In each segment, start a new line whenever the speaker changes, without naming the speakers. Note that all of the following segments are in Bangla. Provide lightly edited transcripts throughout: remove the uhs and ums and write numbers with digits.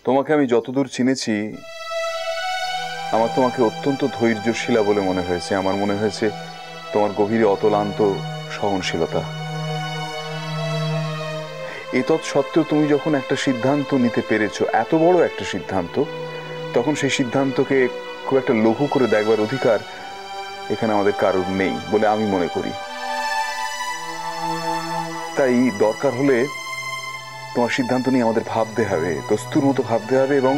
তোমাকে আমি যতদূর চিনেছি আমার তোমাকে অত্যন্ত ধৈর্যশীলা বলে মনে হয়েছে। আমার মনে হয়েছে তোমার গভীরে অতলান্ত সহনশীলতা। এতৎ সত্ত্বেও তুমি যখন একটা সিদ্ধান্ত নিতে পেরেছো, এত বড় একটা সিদ্ধান্ত, তখন সেই সিদ্ধান্তকে খুব একটা লঘু করে দেখবার অধিকার এখানে আমাদের কারোর নেই বলে আমি মনে করি। তাই দরকার হলে তোমার সিদ্ধান্ত নিয়ে আমাদের ভাবতে হবে, দস্তুর মতো ভাবতে হবে, এবং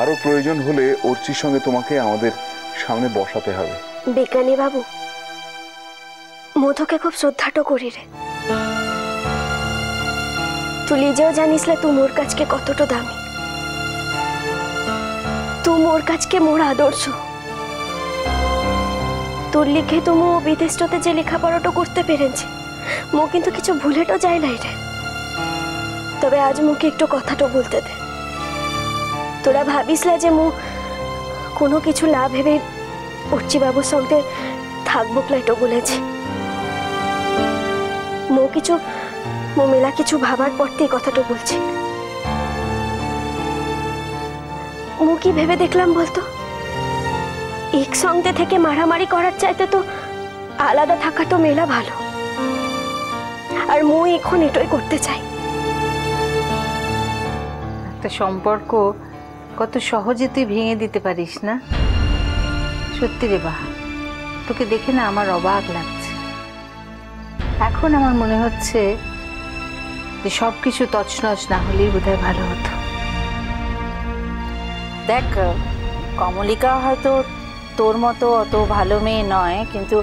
আরো প্রয়োজন হলে অর্চির সঙ্গে তোমাকে আমাদের সামনে বসাতে হবে।
বিজ্ঞানী বাবু, মধুকে খুব শ্রদ্ধাটো করি রে। তুই নিজেও জানিস তুই মোর কাছকে কতটা দামি। তুই মোর কাছকে মোর আদর্শ। তোর লিখে তুমি বিদেশটাতে যে লেখাপড়াটা করতে পেরেছি, মো কিন্তু কিছু ভুলেটো যায় নাই রে। তবে আজ মুকে একটু কথাটা বলতে দে। তোরা ভাবিসলা যে মু কোনো কিছু না ভেবে অর্চি বাবুর সঙ্গে থাকবো ক্লাইটো বলেছি। মো মেলা কিছু ভাবার পরতেই কথাটা বলছি। মু কি ভেবে দেখলাম বলতো, একসঙ্গে থেকে মারামারি করার চাইতে তো আলাদা থাকা তো মেলা ভালো। আর মু এখন এটাই করতে চাই।
একটা সম্পর্ক কত সহজে তুই ভেঙে দিতে পারিস না। সত্যি রে বাহা, তোকে দেখে না আমার অবাক লাগছে। এখন আমার মনে হচ্ছে যে সবকিছু তছনছ না হলেই বোধহয় ভালো হতো। দেখ, কমলিকা হয়তো তোর মতো অত ভালো মেয়ে নয়, কিন্তু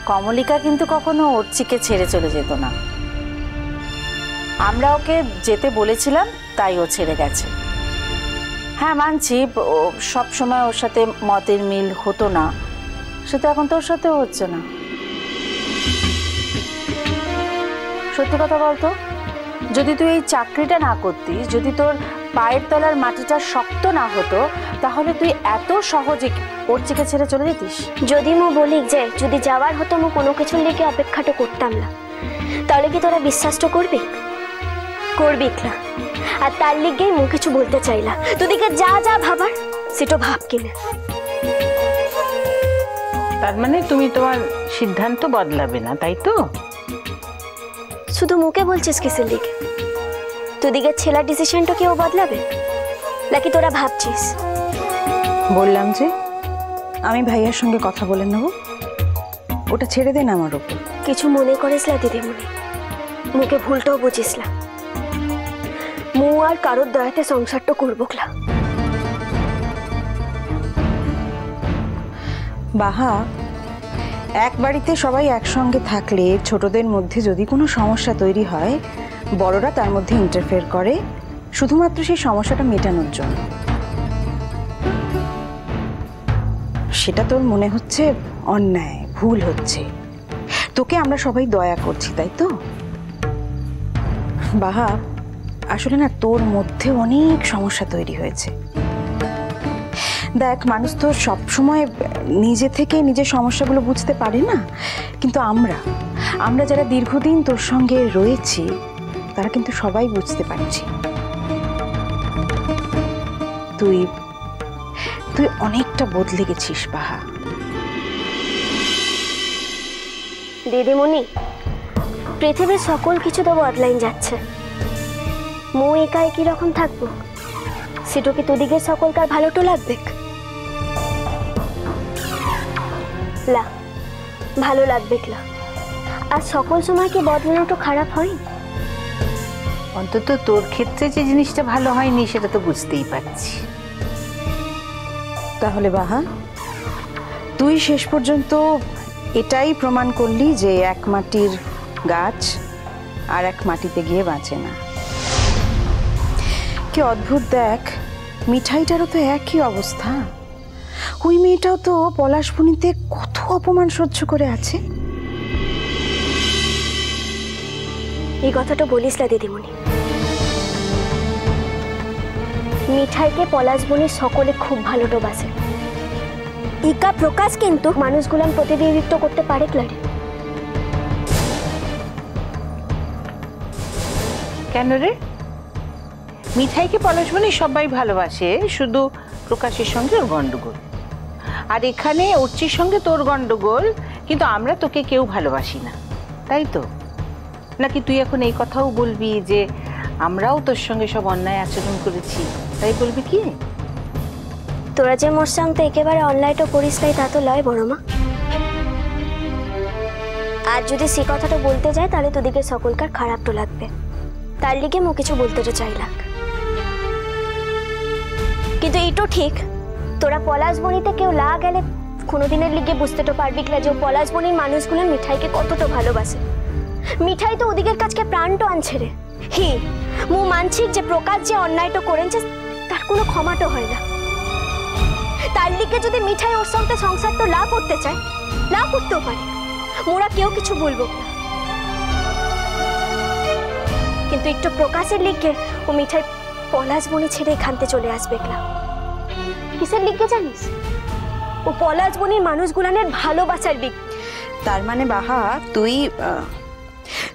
কমলিকা কিন্তু কখনো অর্চিকে ছেড়ে চলে যেত না। আমরা ওকে যেতে বলেছিলাম তাই ও ছেড়ে গেছে। হ্যাঁ মানছি, ও সবসময় ওর সাথে মতের মিল হতো না, সেটা এখন তোর সাথেও হচ্ছে না। সত্যি কথা বলতো, যদি তুই এই চাকরিটা না করতিস, যদি তোর পায়ের তলার মাটিটা শক্ত না হতো, তাহলে তুই এত সহজে অর্চিকে ছেড়ে চলে যেতিস?
যদি মু বলি যে যদি যাওয়ার হতো মু কোনো কিছুর লেগে অপেক্ষাটা করতাম না, তাহলে কি তোরা বিশ্বাসটা করবি? করবি না। আর তার লিগেই মু কিছু বলতে চাইলা। তোদিকে যা যা ভাবার সেটা ভাব কিনে।
তার মানে তুমি তোমার সিদ্ধান্ত বদলাবে না, তাই তো?
শুধু মুখে বলছিস কিসের লিগে? তোদিকে ছেলের ডিসিশনটা কেউ বদলাবে নাকি তোরা ভাবছিস?
বললাম যে আমি ভাইয়ার সঙ্গে কথা বলে নেব, ওটা ছেড়ে দেন আমার উপর।
কিছু মনে করিস না দিদিমণি, মুখে ভুলটাও বুঝিস না। মু আর কারোর দয়াতে সংসারটা করবো না।
বাহা, এক বাড়িতে সবাই একসঙ্গে থাকলে ছোটদের মধ্যে যদি কোনো সমস্যা তৈরি হয়, বড়রা তার মধ্যে ইন্টারফেয়ার করে শুধুমাত্র সেই সমস্যাটা মেটানোর জন্য। সেটা তোর মনে হচ্ছে অন্যায়, ভুল হচ্ছে। তোকে আমরা সবাই দয়া করছি, তাই তো? বাহা, আসলে না তোর মধ্যে অনেক সমস্যা তৈরি হয়েছে। দেখ, মানুষ তো সবসময় নিজে থেকে নিজের সমস্যাগুলো বুঝতে পারে না, কিন্তু আমরা যারা দীর্ঘদিন তোর সঙ্গে রয়েছি তারা কিন্তু সবাই বুঝতে পারছি। তুই অনেকটা বদলে গেছিস বাহা।
দিদিমণি, পৃথিবীর সকল কিছু তো বদলাই যাচ্ছে। মু একা একই রকম থাকবো, সেটা কি তোদিকে সকলকার ভালোটো লাগবে? লা, ভালো লাগবে না। আর সকল সময় কি বদলানোটা খারাপ হয়?
অন্তত তোর ক্ষেত্রে যে জিনিসটা ভালো হয়নি সেটা তো বুঝতেই পারছি।
তাহলে বাহা, তুই শেষ পর্যন্ত এটাই প্রমাণ করলি যে এক মাটির গাছ আর এক মাটিতে গিয়ে বাঁচে না। কি অদ্ভুত! দেখ, মিঠাইটারও তো একই অবস্থা। ওই মেয়েটাও তো পলাশবনিতে কত অপমান সহ্য করে আছে।
এই কথাটা বলিস না দিদিমণি। মিঠাইকে পলাশবনির সকলে খুব ভালোবাসে। ইকা প্রকাশ কিন্তু মানুষগুলান প্রতিনিধিত্ব করতে পারে ক্লারে।
কেন রে? মিঠাইকে পলাশমণি সবাই ভালোবাসে, শুধু প্রকাশের সঙ্গে ওর গন্ডগোল। আর এখানে অর্চির সঙ্গে তোর গন্ডগোল, কিন্তু আমরা তোকে কেউ ভালোবাসি না, তাই তো? নাকি তুই এখন এই কথাও বলবি যে আমরাও তোর সঙ্গে সব অন্যায় আচরণ করেছি, তাই বলবি কি?
তোরা যে মোর সঙ্গে একেবারে অনলাইনটা করিস নাই তা তো লয় বড় মা। আর যদি সে কথাটা বলতে যায় তাহলে তোদিকে সকলকার খারাপটা লাগবে, তার লিগে মো কিছু বলতে তো চাইলাম। কিন্তু এইটো ঠিক, তোরা পলাশবনিতে কেউ লা গেলে কোনোদিনের লিগে বুঝতে তো পারবি না যে পলাশবনির মানুষগুলো মিঠাইকে কতটা ভালোবাসে। মিঠাই তো ওদিকের কাছকে প্রাণটো আনছে রে। হি মু মানছি যে প্রকাশ যে অন্যায়টা করেছে তার কোনো ক্ষমাটো হয় না, তার লিগে যদি মিঠাই ওর সঙ্গে সংসারটা লা করতে চায় লা করতেও পারে, মোরা কেউ কিছু বলবো না। কিন্তু একটু প্রকাশের লিগে ও মিঠাই পলাশবনি ছেড়ে এখানতে চলে আসবে না। কিসের লিগে জানিস? ও পলাশবনির মানুষগুলানের ভালোবাসার দিক।
তার মানে বাহা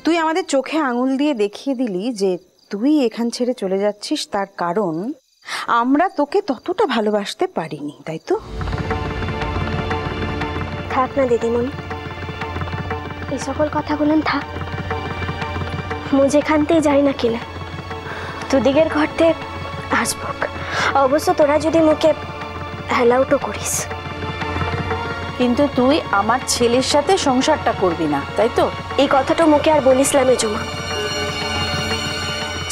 তুই আমাদের চোখে আঙুল দিয়ে দেখিয়ে দিলি যে তুই এখান ছেড়ে চলে যাচ্ছিস তার কারণ আমরা তোকে ততটা ভালোবাসতে পারিনি, তাই তো?
থাক না দিদিমণি, এই সকল কথাগুলো থাক। মু যেখানতেই যাই না কিনা দুদিকের ঘরতে আসবো, অবশ্য তোরা যদি মুখে অ্যালাউটও করিস।
কিন্তু তুই আমার ছেলের সাথে সংসারটা করবি না, তাই তো?
এই কথাটা মুখে আর বলিসলাম জমা।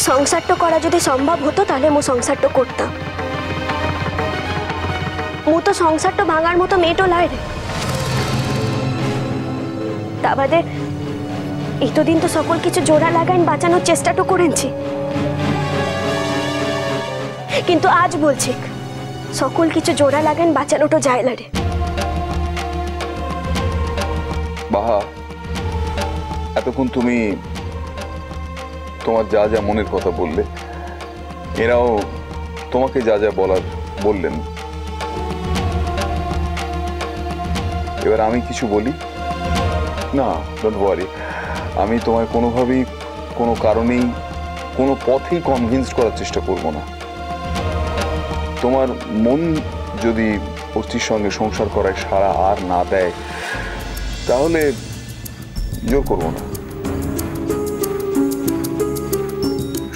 সংসারটা করা যদি সম্ভব হতো তাহলে মু সংসারটা করতাম। মু তো সংসারটা ভাঙার মতো মেয়েটো লয় রে। তা বাদে এতদিন তো সকল কিছু জোড়া লাগাইন বাঁচানোর চেষ্টাটা করেছি, কিন্তু আজ বলছি সকল কিছু জোড়া লাগাইন বাঁচানোটা যায় না রে।
বাহা, এতক্ষণ তুমি তোমার যা যা মনের কথা বললে, এরাও তোমাকে যা যা বলার বললেন। এবার আমি কিছু বলি না, ডোন্ট ওয়ারি, আমি তোমায় কোনোভাবেই কোনো কারণেই কোনো পথেই কনভিন্স করার চেষ্টা করব না। তোমার মন যদি অর্চির সঙ্গে সংসার করায় সাড়া আর না দেয় তাহলে জোর করবো না।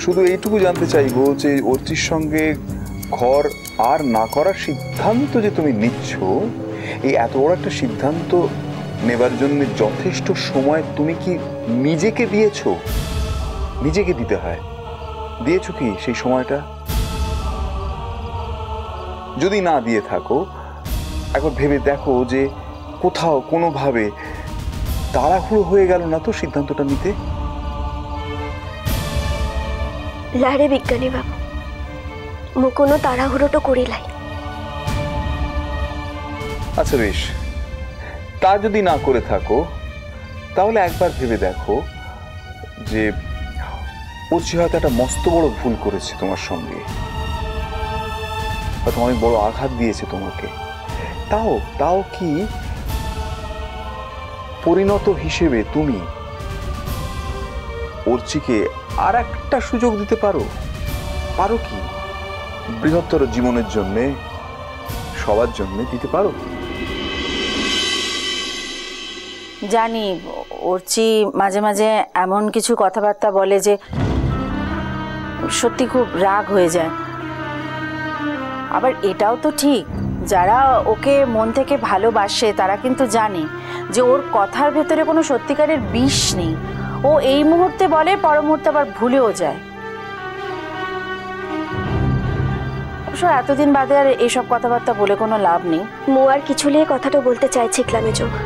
শুধু এইটুকু জানতে চাইবো যে অর্চির সঙ্গে ঘর আর না করার সিদ্ধান্ত যে তুমি নিচ্ছ, এই এত বড় একটা সিদ্ধান্ত নেবার জন্য যথেষ্ট সময় তুমি কি নিজেকে দিয়েছো? নিজেকে দিতে হয়, দিয়েছো কি সেই সময়টা? যদি না দিয়ে থাকো একবার ভেবে দেখো যে কোথাও কোনোভাবে তাড়াহুড়ো হয়ে গেল না তো সিদ্ধান্তটা নিতে?
লারে বিজ্ঞানী বাবু, মু কোনো তাড়াহুড়োটা করিলাই।
আচ্ছা বেশ, তা যদি না করে থাকো তাহলে একবার ভেবে দেখো যে অর্চি হয়তো একটা মস্ত বড় ভুল করেছে তোমার সঙ্গে, হয়তো অনেক বড় আঘাত দিয়েছে তোমাকে। তাও কি পরিণত হিসেবে তুমি অর্চিকে আর একটা সুযোগ দিতে পারো? কি বৃহত্তর জীবনের জন্যে, সবার জন্য দিতে পারো?
জানি অর্চি মাঝে মাঝে এমন কিছু কথাবার্তা বলে যে সত্যি খুব রাগ হয়ে যায়। আবার এটাও তো ঠিক, যারা ওকে মন থেকে ভালোবাসে তারা কিন্তু জানে যে ওর কথার ভেতরে কোনো সত্যিকারের বিষ নেই। ও এই মুহূর্তে বলে, পর মুহূর্তে আবার ভুলেও যায়। অবশ্য এতদিন বাদে আর এইসব কথাবার্তা বলে কোনো লাভ নেই।
মু আর কিছু নিয়ে কথাটা বলতে চাইছি ক্লামে জমা।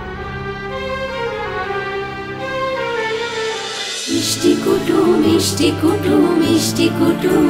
মিষ্টি কুটুম মিষ্টি কুটুম মিষ্টি কুটুম।